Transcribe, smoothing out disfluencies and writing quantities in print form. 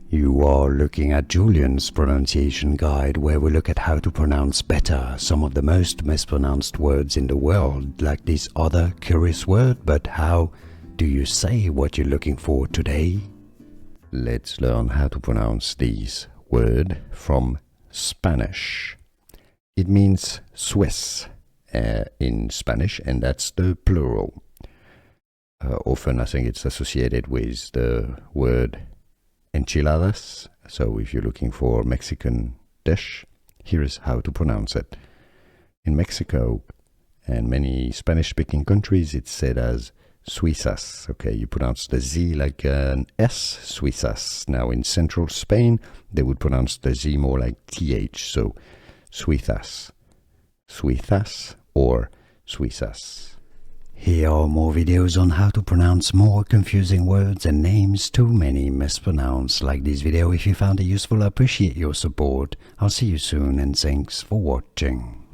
You are looking at Julian's pronunciation guide, where we look at how to pronounce better some of the most mispronounced words in the world, like this other curious word. But how do you say what you're looking for today? Let's learn how to pronounce this word from Spanish. It means Swiss in Spanish, and that's the plural. Often I think it's associated with the word enchiladas. So if you're looking for a Mexican dish, here's how to pronounce it. In Mexico and many Spanish-speaking countries, it's said as Suizas. Okay, you pronounce the Z like an S, Suizas. Now in central Spain, they would pronounce the Z more like TH. So Suizas, Suizas or Suizas. Here are more videos on how to pronounce more confusing words and names too many mispronounced. Like this video if you found it useful. I appreciate your support. I'll see you soon and thanks for watching.